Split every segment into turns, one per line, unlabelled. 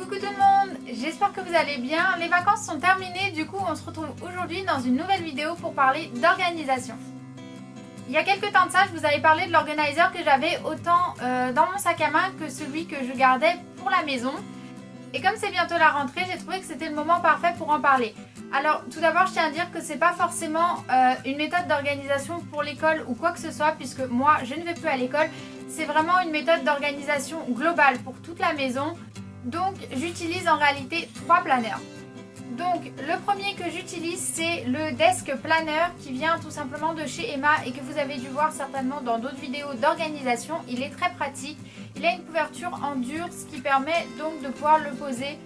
Coucou tout le monde, j'espère que vous allez bien. Les vacances sont terminées, du coup on se retrouve aujourd'hui dans une nouvelle vidéo pour parler d'organisation. Il y a quelques temps de ça, je vous avais parlé de l'organizer que j'avais autant dans mon sac à main que celui que je gardais pour la maison. Et comme c'est bientôt la rentrée, j'ai trouvé que c'était le moment parfait pour en parler. Alors tout d'abord, je tiens à dire que c'est pas forcément une méthode d'organisation pour l'école ou quoi que ce soit, puisque moi je ne vais plus à l'école. C'est vraiment une méthode d'organisation globale pour toute la maison. Donc j'utilise en réalité 3 planners. Donc le premier que j'utilise, c'est le Desk Planner qui vient tout simplement de chez Emma et que vous avez dû voir certainement dans d'autres vidéos d'organisation. Il est très pratique, il a une couverture en dur, ce qui permet donc de pouvoir le poser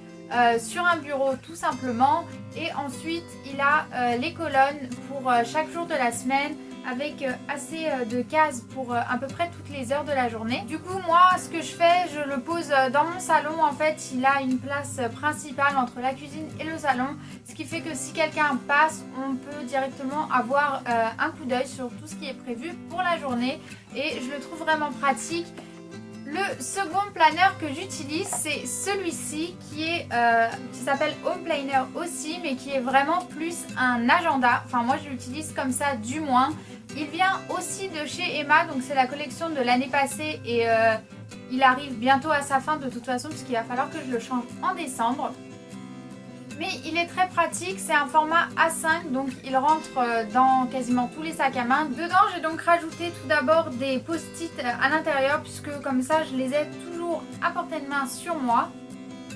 sur un bureau tout simplement. Et ensuite il a les colonnes pour chaque jour de la semaine, avec assez de cases pour à peu près toutes les heures de la journée. Du coup moi ce que je fais, je le pose dans mon salon. En fait il a une place principale entre la cuisine et le salon, ce qui fait que si quelqu'un passe, on peut directement avoir un coup d'œil sur tout ce qui est prévu pour la journée et je le trouve vraiment pratique. Le second planner que j'utilise, c'est celui-ci qui s'appelle Home Planner aussi, mais qui est vraiment plus un agenda. Enfin moi je l'utilise comme ça du moins. Il vient aussi de chez Emma, donc c'est la collection de l'année passée et il arrive bientôt à sa fin de toute façon puisqu'il va falloir que je le change en décembre. Mais il est très pratique, c'est un format A5, donc il rentre dans quasiment tous les sacs à main. Dedans, j'ai donc rajouté tout d'abord des post-it à l'intérieur, puisque comme ça, je les ai toujours à portée de main sur moi.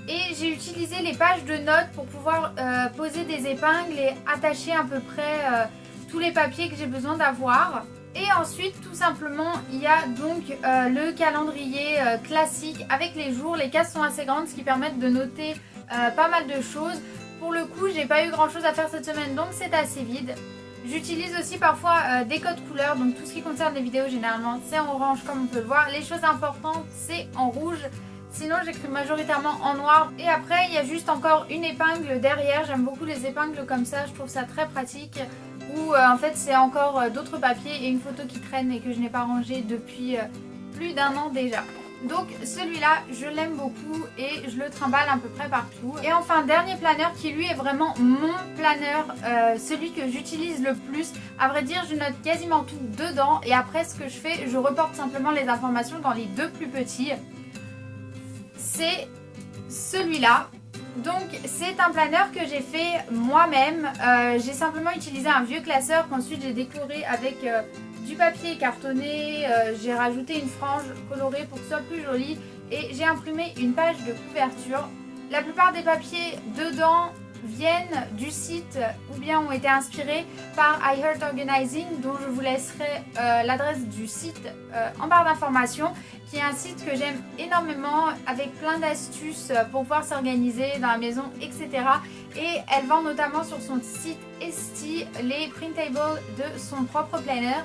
Et j'ai utilisé les pages de notes pour pouvoir poser des épingles et attacher à peu près tous les papiers que j'ai besoin d'avoir. Et ensuite, tout simplement, il y a donc le calendrier classique avec les jours. Les cases sont assez grandes, ce qui permet de noter pas mal de choses. Pour le coup, j'ai pas eu grand chose à faire cette semaine, donc c'est assez vide. J'utilise aussi parfois des codes couleurs, donc tout ce qui concerne les vidéos généralement c'est en orange comme on peut le voir. Les choses importantes c'est en rouge, sinon j'écris majoritairement en noir. Et après il y a juste encore une épingle derrière, j'aime beaucoup les épingles comme ça, je trouve ça très pratique. Où en fait c'est encore d'autres papiers et une photo qui traîne et que je n'ai pas rangé depuis plus d'1 an déjà. Donc celui-là je l'aime beaucoup et je le trimballe à peu près partout. Et enfin dernier planeur qui lui est vraiment mon planeur, celui que j'utilise le plus. À vrai dire je note quasiment tout dedans et après ce que je fais, je reporte simplement les informations dans les 2 plus petits. C'est celui-là. Donc c'est un planeur que j'ai fait moi-même. J'ai simplement utilisé un vieux classeur qu'ensuite j'ai décoré avec du papier cartonné, j'ai rajouté une frange colorée pour que ce soit plus joli et j'ai imprimé une page de couverture. La plupart des papiers dedans viennent du site ou bien ont été inspirés par I Heart Organizing, dont je vous laisserai l'adresse du site en barre d'informations, qui est un site que j'aime énormément avec plein d'astuces pour pouvoir s'organiser dans la maison, etc. Et elle vend notamment sur son site Esti les printables de son propre planner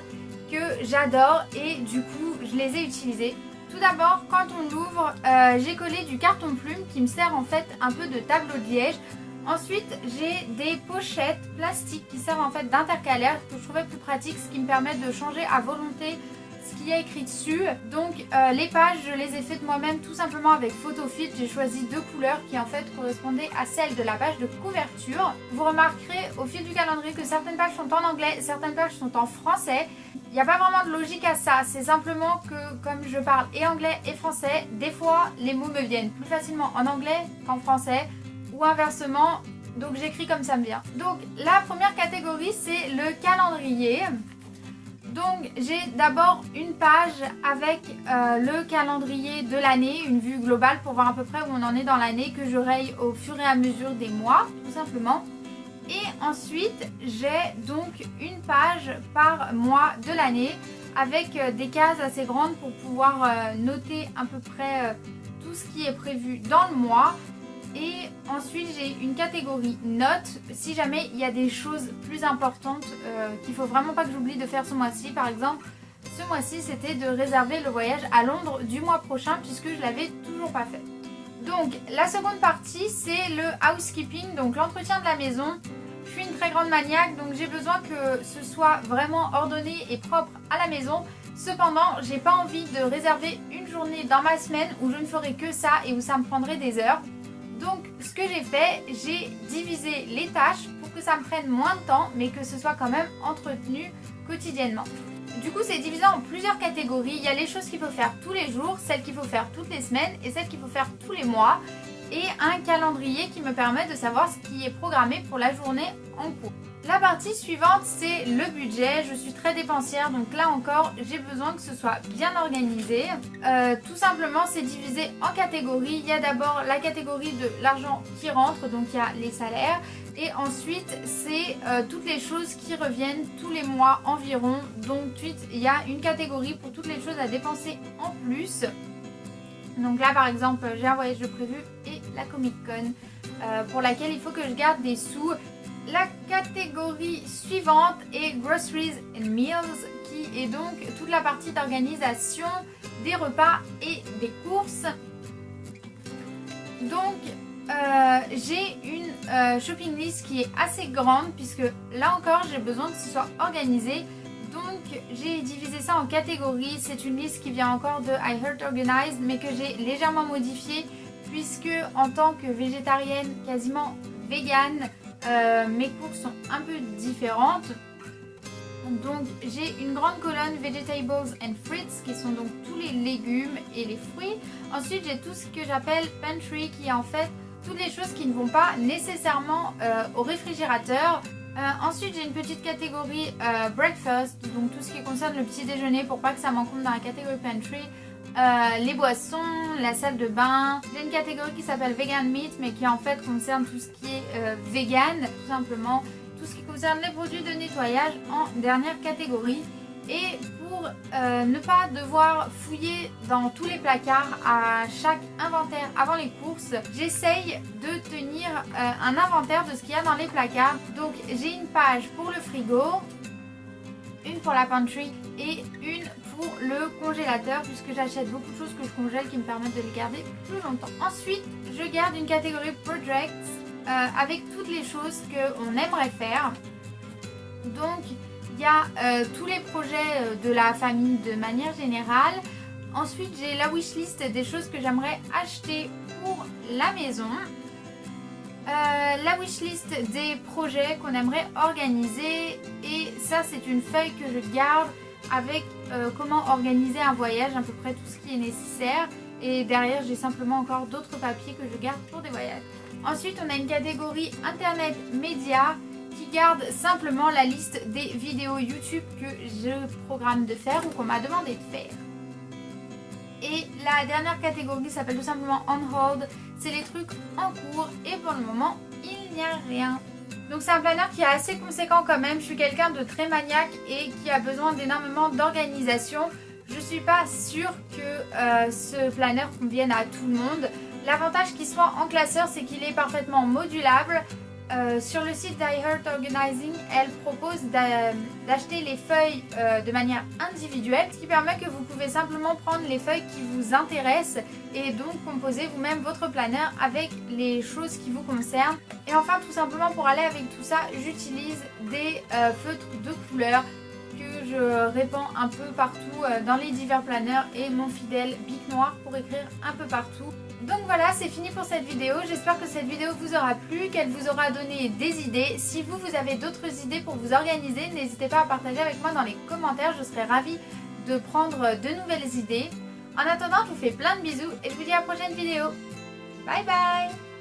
que j'adore et du coup je les ai utilisés. Tout d'abord, quand on l'ouvre, j'ai collé du carton plume qui me sert en fait un peu de tableau de liège. Ensuite, j'ai des pochettes plastiques qui servent en fait d'intercalaire que je trouvais plus pratique, ce qui me permet de changer à volonté ce qu'il y a écrit dessus. Donc les pages, je les ai faites moi-même tout simplement avec PhotoFit. J'ai choisi 2 couleurs qui en fait correspondaient à celles de la page de couverture. Vous remarquerez au fil du calendrier que certaines pages sont en anglais, certaines pages sont en français. Il n'y a pas vraiment de logique à ça, c'est simplement que comme je parle et anglais et français, des fois les mots me viennent plus facilement en anglais qu'en français ou inversement, donc j'écris comme ça me vient. Donc la première catégorie c'est le calendrier. Donc j'ai d'abord une page avec le calendrier de l'année, une vue globale pour voir à peu près où on en est dans l'année, que je raye au fur et à mesure des mois tout simplement. Et ensuite j'ai donc une page par mois de l'année avec des cases assez grandes pour pouvoir noter à peu près tout ce qui est prévu dans le mois. Et ensuite j'ai une catégorie notes si jamais il y a des choses plus importantes qu'il faut vraiment pas que j'oublie de faire ce mois-ci. Par exemple ce mois-ci c'était de réserver le voyage à Londres du mois prochain puisque je l'avais toujours pas fait. Donc la seconde partie c'est le housekeeping, donc l'entretien de la maison. Je suis une très grande maniaque donc j'ai besoin que ce soit vraiment ordonné et propre à la maison. Cependant j'ai pas envie de réserver une journée dans ma semaine où je ne ferai que ça et où ça me prendrait des heures. Donc ce que j'ai fait, j'ai divisé les tâches pour que ça me prenne moins de temps mais que ce soit quand même entretenu quotidiennement. Du coup c'est divisé en plusieurs catégories. Il y a les choses qu'il faut faire tous les jours, celles qu'il faut faire toutes les semaines et celles qu'il faut faire tous les mois. Et un calendrier qui me permet de savoir ce qui est programmé pour la journée en cours. La partie suivante, c'est le budget. Je suis très dépensière, donc là encore, j'ai besoin que ce soit bien organisé. Tout simplement, c'est divisé en catégories. Il y a d'abord la catégorie de l'argent qui rentre, donc il y a les salaires. Et ensuite, c'est toutes les choses qui reviennent tous les mois environ. Donc ensuite, il y a une catégorie pour toutes les choses à dépenser en plus. Donc là par exemple j'ai un voyage de prévu et la Comic Con pour laquelle il faut que je garde des sous. La catégorie suivante est Groceries and Meals qui est donc toute la partie d'organisation des repas et des courses. Donc j'ai une shopping list qui est assez grande puisque là encore j'ai besoin que ce soit organisé. Donc j'ai divisé ça en catégories, c'est une liste qui vient encore de I Heart Organized mais que j'ai légèrement modifiée puisque en tant que végétarienne, quasiment végane, mes courses sont un peu différentes. Donc j'ai une grande colonne Vegetables and Fruits qui sont donc tous les légumes et les fruits. Ensuite j'ai tout ce que j'appelle Pantry qui est en fait toutes les choses qui ne vont pas nécessairement au réfrigérateur. Ensuite j'ai une petite catégorie breakfast, donc tout ce qui concerne le petit déjeuner pour pas que ça m'encombre dans la catégorie pantry, les boissons, la salle de bain. J'ai une catégorie qui s'appelle vegan meat mais qui en fait concerne tout ce qui est vegan, tout simplement tout ce qui concerne les produits de nettoyage en dernière catégorie. Et pour ne pas devoir fouiller dans tous les placards à chaque inventaire avant les courses, j'essaye de tenir un inventaire de ce qu'il y a dans les placards. Donc j'ai une page pour le frigo, une pour la pantry et une pour le congélateur puisque j'achète beaucoup de choses que je congèle qui me permettent de les garder plus longtemps. Ensuite je garde une catégorie projects avec toutes les choses qu'on aimerait faire. Donc il y a tous les projets de la famille de manière générale. Ensuite j'ai la wishlist des choses que j'aimerais acheter pour la maison. La wishlist des projets qu'on aimerait organiser. Et ça c'est une feuille que je garde avec comment organiser un voyage, à peu près tout ce qui est nécessaire. Et derrière j'ai simplement encore d'autres papiers que je garde pour des voyages. Ensuite on a une catégorie internet média qui garde simplement la liste des vidéos YouTube que je programme de faire ou qu'on m'a demandé de faire. Et la dernière catégorie s'appelle tout simplement On Hold, c'est les trucs en cours et pour le moment il n'y a rien. Donc c'est un planeur qui est assez conséquent quand même, je suis quelqu'un de très maniaque et qui a besoin d'énormément d'organisation. Je ne suis pas sûre que ce planeur convienne à tout le monde. L'avantage qu'il soit en classeur c'est qu'il est parfaitement modulable. Sur le site d'I Heart Organizing, elle propose d'acheter les feuilles de manière individuelle, ce qui permet que vous pouvez simplement prendre les feuilles qui vous intéressent et donc composer vous-même votre planeur avec les choses qui vous concernent. Et enfin, tout simplement pour aller avec tout ça, j'utilise des feutres de couleur que je répands un peu partout dans les divers planeurs et mon fidèle bic noir pour écrire un peu partout. Donc voilà, c'est fini pour cette vidéo. J'espère que cette vidéo vous aura plu, qu'elle vous aura donné des idées. Si vous avez d'autres idées pour vous organiser, n'hésitez pas à partager avec moi dans les commentaires. Je serai ravie de prendre de nouvelles idées. En attendant, je vous fais plein de bisous et je vous dis à la prochaine vidéo. Bye bye!